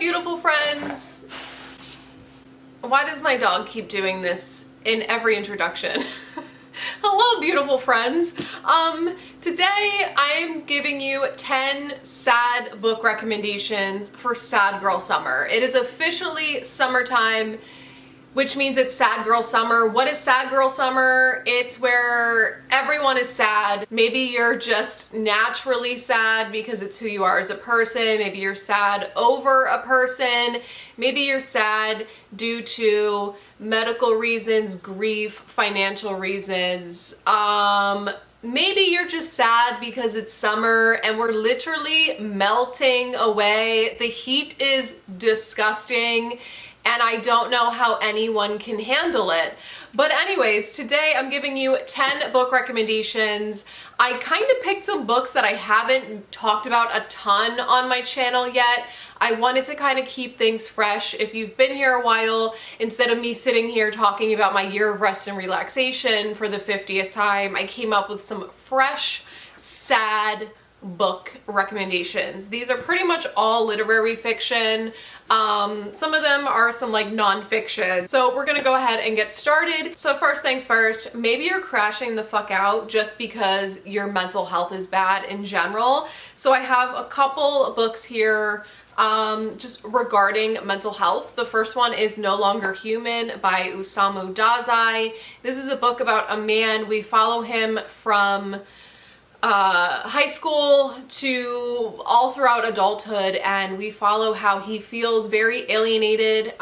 beautiful friends. Why does my dog keep doing this in every introduction? Hello, beautiful friends. Today I'm giving you 10 sad book recommendations for Sad Girl Summer. It is officially summertime, which means it's Sad Girl Summer. What is Sad Girl Summer? It's where everyone is sad. Maybe you're just naturally sad because it's who you are as a person. Maybe you're sad over a person. Maybe you're sad due to medical reasons, grief, financial reasons. Maybe you're just sad because it's summer and we're literally melting away. The heat is disgusting and I don't know how anyone can handle it. But anyways, today I'm giving you 10 book recommendations. I kind of picked some books that I haven't talked about a ton on my channel yet. I wanted to kind of keep things fresh. If you've been here a while, instead of me sitting here talking about my year of rest and relaxation for the 50th time, I came up with some fresh, sad book recommendations. These are pretty much all literary fiction. Some of them are some like nonfiction. So we're gonna go ahead and get started. So first things first, maybe you're crashing the fuck out just because your mental health is bad in general. So I have a couple books here just regarding mental health. The first one is No Longer Human by Osamu Dazai. This is a book about a man. We follow him from high school to all throughout adulthood, and we follow how he feels very alienated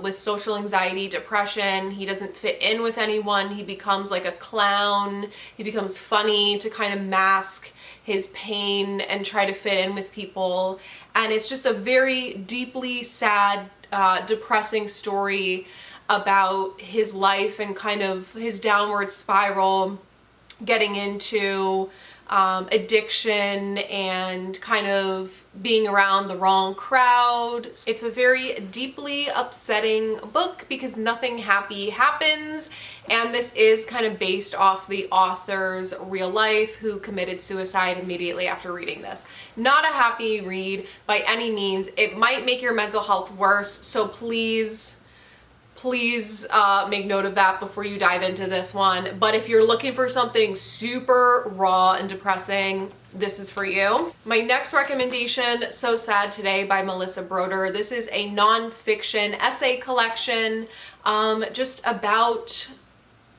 with social anxiety, depression. He doesn't fit in with anyone. He becomes like a clown. He becomes funny to kind of mask his pain and try to fit in with people. And it's just a very deeply sad, depressing story about his life and kind of his downward spiral, getting into addiction and kind of being around the wrong crowd. It's a very deeply upsetting book because nothing happy happens, and this is kind of based off the author's real life, who committed suicide immediately after reading this. Not a happy read by any means. It might make your mental health worse, so please make note of that before you dive into this one. But if you're looking for something super raw and depressing, this is for you. My next recommendation, So Sad Today by Melissa Broder. This is a nonfiction essay collection just about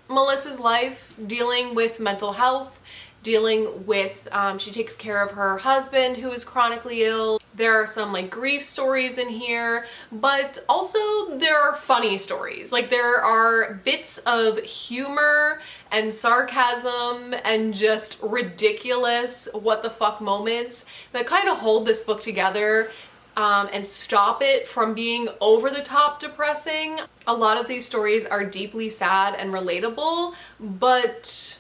Melissa's life, dealing with mental health, dealing with, she takes care of her husband who is chronically ill. There are some like grief stories in here, but also there are funny stories. Like there are bits of humor and sarcasm and just ridiculous what the fuck moments that kind of hold this book together and stop it from being over the top depressing. A lot of these stories are deeply sad and relatable, but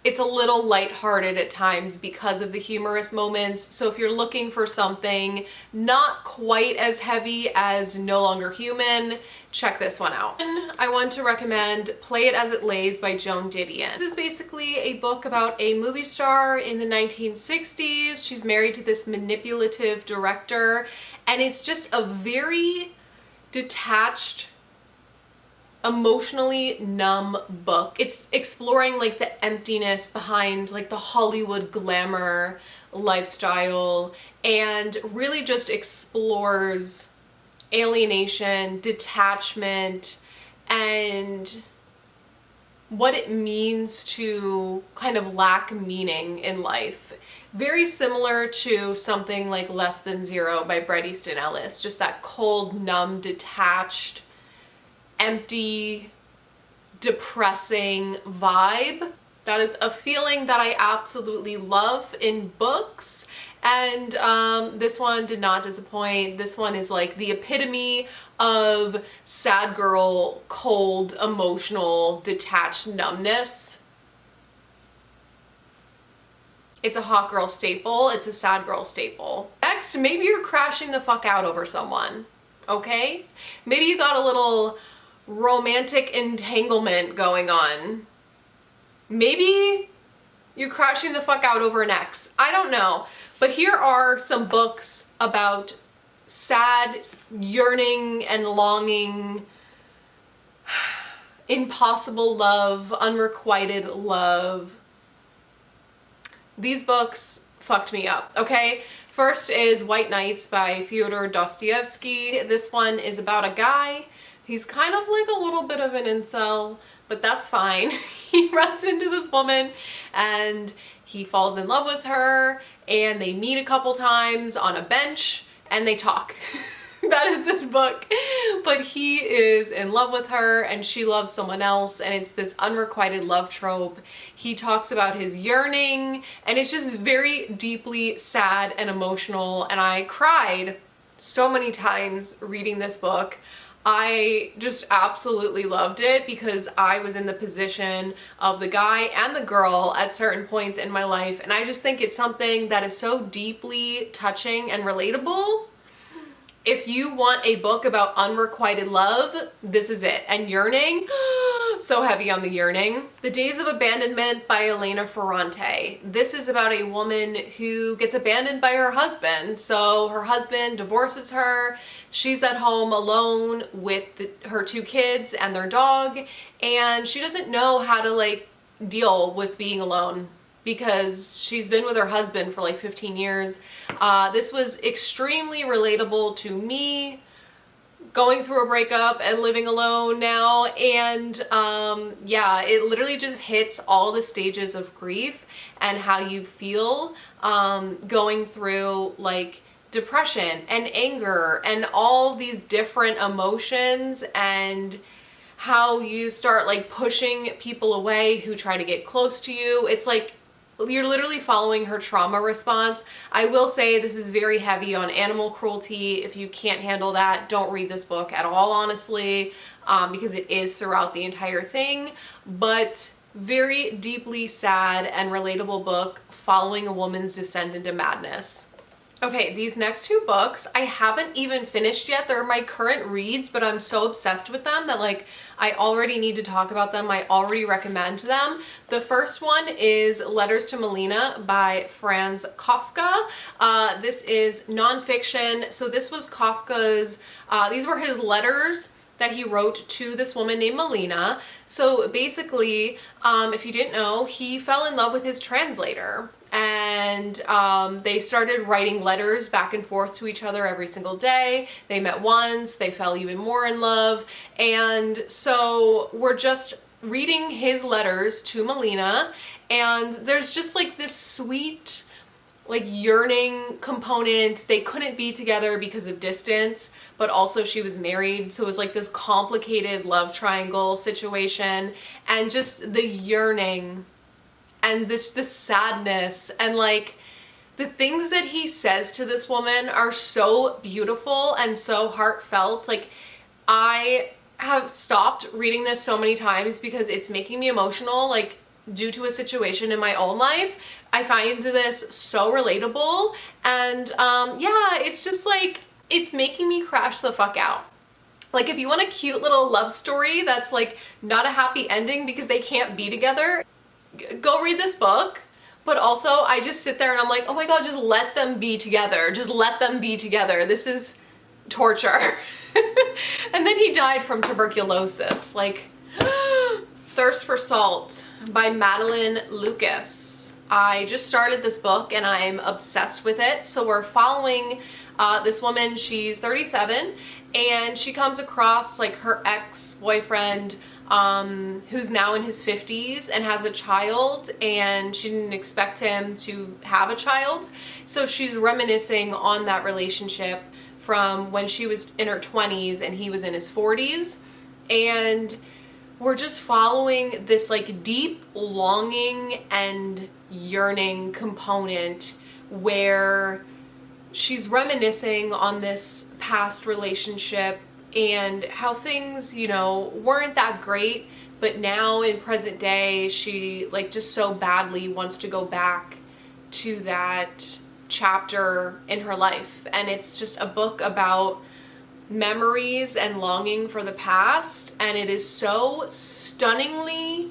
it's a little lighthearted at times because of the humorous moments. So if you're looking for something not quite as heavy as No Longer Human, check this one out. And I want to recommend Play It As It Lays by Joan Didion. This is basically a book about a movie star in the 1960s. She's married to this manipulative director, and it's just a very detached, emotionally numb book. It's exploring like the emptiness behind like the Hollywood glamour lifestyle, and really just explores alienation, detachment, and what it means to kind of lack meaning in life. Very similar to something like Less Than Zero by Bret Easton Ellis. Just that cold, numb, detached, empty, depressing vibe. That is a feeling that I absolutely love in books, and this one did not disappoint. This one is like the epitome of sad girl, cold, emotional, detached numbness. It's a hot girl staple. It's a sad girl staple. Next, maybe you're crashing the fuck out over someone, okay? Maybe you got a little romantic entanglement going on. Maybe you're crashing the fuck out over an ex. I don't know. But here are some books about sad, yearning and longing, impossible love, unrequited love. These books fucked me up, okay? First is White Nights by Fyodor Dostoevsky. This one is about a guy. He's kind of like a little bit of an incel, but that's fine. He runs into this woman and he falls in love with her, and they meet a couple times on a bench and they talk. That is this book. But he is in love with her and she loves someone else, and it's this unrequited love trope. He talks about his yearning, and it's just very deeply sad and emotional, and I cried so many times reading this book. I just absolutely loved it because I was in the position of the guy and the girl at certain points in my life, and I just think it's something that is so deeply touching and relatable. If you want a book about unrequited love, this is it. And yearning, so heavy on the yearning. The Days of Abandonment by Elena Ferrante. This is about a woman who gets abandoned by her husband. So her husband divorces her. She's at home alone with her 2 kids and their dog, and she doesn't know how to like deal with being alone, because she's been with her husband for like 15 years. This was extremely relatable to me, going through a breakup and living alone now. And yeah, it literally just hits all the stages of grief and how you feel going through like depression and anger and all these different emotions, and how you start like pushing people away who try to get close to you. It's like you're literally following her trauma response. I will say this is very heavy on animal cruelty. If you can't handle that, don't read this book at all, honestly, because it is throughout the entire thing. But very deeply sad and relatable book following a woman's descent into madness. Okay, these next 2 books I haven't even finished yet. They're my current reads, but I'm so obsessed with them that like I already need to talk about them. I already recommend them. The first one is Letters to Melina by Franz Kafka. This is nonfiction. So this was Kafka's, these were his letters that he wrote to this woman named Melina. So basically, if you didn't know, he fell in love with his translator, and they started writing letters back and forth to each other every single day. They met once, they fell even more in love, and so we're just reading his letters to Melina, and there's just like this sweet like yearning component. They couldn't be together because of distance, but also she was married, so it was like this complicated love triangle situation, and just the yearning and the sadness, and like the things that he says to this woman are so beautiful and so heartfelt. Like I have stopped reading this so many times because it's making me emotional, like due to a situation in my own life. I find this so relatable, and yeah, it's just like, it's making me crash the fuck out. Like if you want a cute little love story that's like not a happy ending because they can't be together, go read this book. But also I just sit there and I'm like, oh my god, just let them be together. Just let them be together. This is torture. And then he died from tuberculosis. Like, Thirst for Salt by Madeline Lucas. I just started this book and I'm obsessed with it. So we're following this woman. She's 37 and she comes across like her ex-boyfriend who's now in his 50s and has a child, and she didn't expect him to have a child. So she's reminiscing on that relationship from when she was in her 20s and he was in his 40s. And we're just following this like deep longing and yearning component where she's reminiscing on this past relationship and how things, you know, weren't that great, but now in present day she like just so badly wants to go back to that chapter in her life. And it's just a book about memories and longing for the past, and it is so stunningly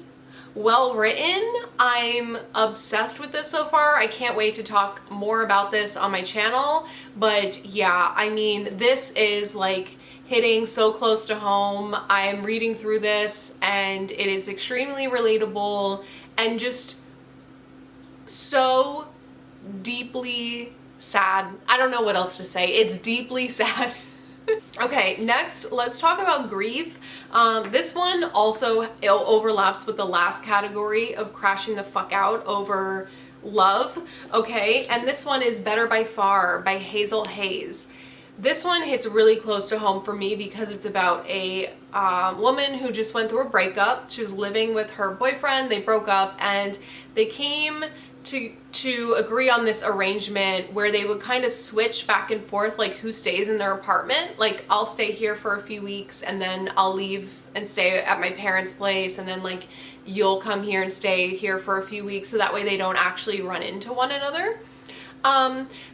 well written. I'm obsessed with this so far. I can't wait to talk more about this on my channel. But yeah, I mean, this is like hitting so close to home. I am reading through this and it is extremely relatable and just so deeply sad. I don't know what else to say. It's deeply sad. Okay, next, let's talk about grief. This one also overlaps with the last category of crashing the fuck out over love. Okay, and this one is Better by Far by Hazel Hayes. This one hits really close to home for me because it's about a woman who just went through a breakup. She was living with her boyfriend, they broke up, and they came to agree on this arrangement where they would kind of switch back and forth, like who stays in their apartment. Like, I'll stay here for a few weeks and then I'll leave and stay at my parents' place, and then like you'll come here and stay here for a few weeks, so that way they don't actually run into one another.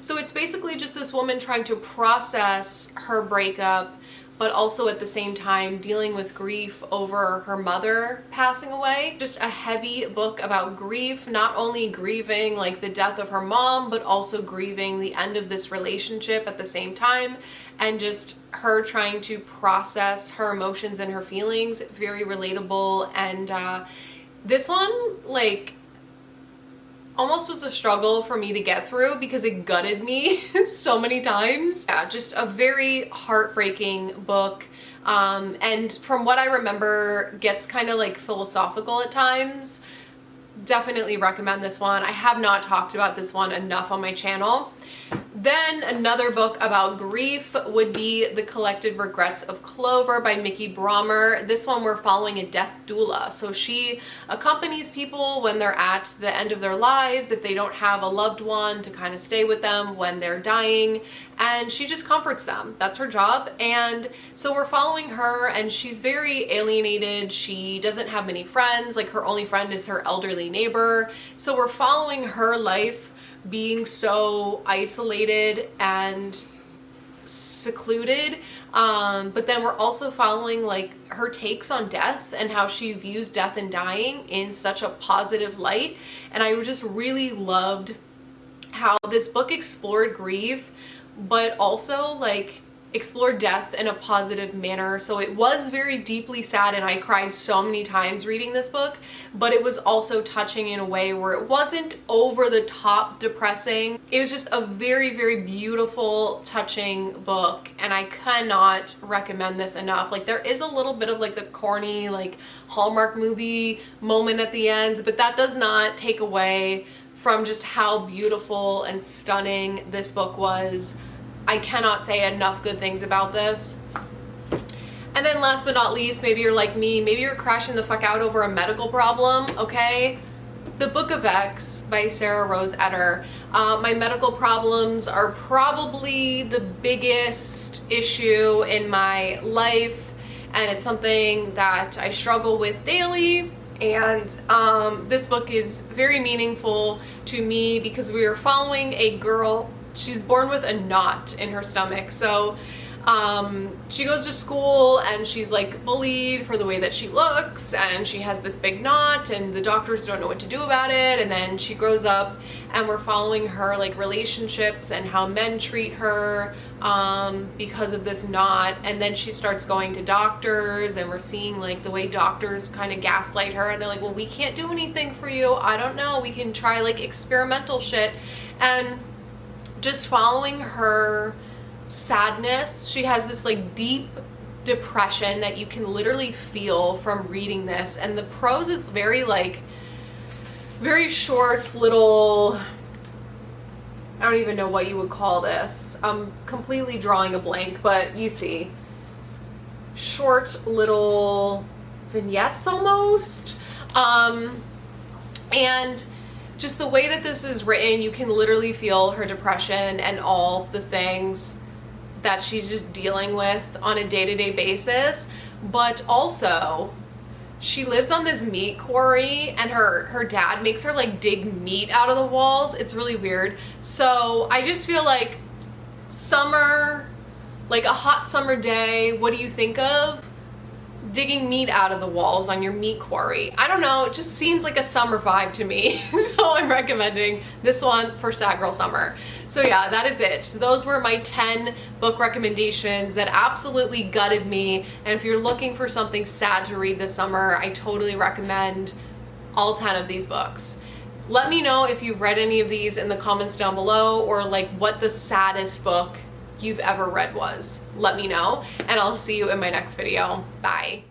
So it's basically just this woman trying to process her breakup, but also at the same time dealing with grief over her mother passing away. Just a heavy book about grief, not only grieving like the death of her mom, but also grieving the end of this relationship at the same time, and just her trying to process her emotions and her feelings. Very relatable. And this one, like, almost was a struggle for me to get through because it gutted me so many times. Yeah, just a very heartbreaking book. And from what I remember, gets kind of like philosophical at times. Definitely recommend this one. I have not talked about this one enough on my channel. Then another book about grief would be The Collected Regrets of Clover by Mickey Brommer. This one we're following a death doula. So she accompanies people when they're at the end of their lives, if they don't have a loved one to kind of stay with them when they're dying, and she just comforts them. That's her job. And so we're following her, and she's very alienated. She doesn't have many friends. Like, her only friend is her elderly neighbor. So we're following her life being so isolated and secluded, but then we're also following like her takes on death and how she views death and dying in such a positive light. And I just really loved how this book explored grief, but also like explored death in a positive manner. So it was very deeply sad, and I cried so many times reading this book, but it was also touching in a way where it wasn't over the top depressing. It was just a very, very beautiful, touching book, and I cannot recommend this enough. Like, there is a little bit of like the corny, like Hallmark movie moment at the end, but that does not take away from just how beautiful and stunning this book was. I cannot say enough good things about this. And then last but not least, maybe you're like me, maybe you're crashing the fuck out over a medical problem, okay? The Book of X by Sarah Rose Etter. My medical problems are probably the biggest issue in my life, and it's something that I struggle with daily. And this book is very meaningful to me because we are following a girl. She's born with a knot in her stomach. So she goes to school and she's like bullied for the way that she looks, and she has this big knot and the doctors don't know what to do about it. And then she grows up and we're following her like relationships and how men treat her because of this knot. And then she starts going to doctors, and we're seeing like the way doctors kind of gaslight her, and they're like, well, we can't do anything for you. I don't know, we can try like experimental shit. And just following her sadness. She has this like deep depression that you can literally feel from reading this, and the prose is very like very short little, I don't even know what you would call this. I'm completely drawing a blank, but you see, short little vignettes almost. And just the way that this is written, you can literally feel her depression and all the things that she's just dealing with on a day-to-day basis. But also, she lives on this meat quarry, and her dad makes her like dig meat out of the walls. It's really weird. So I just feel like summer, like a hot summer day, what do you think of? digging meat out of the walls on your meat quarry. I don't know, it just seems like a summer vibe to me. So I'm recommending this one for Sad Girl Summer. So yeah, that is it. Those were my 10 book recommendations that absolutely gutted me. And if you're looking for something sad to read this summer, I totally recommend all 10 of these books. Let me know if you've read any of these in the comments down below, or like what the saddest book you've ever read was. Let me know, and I'll see you in my next video. Bye.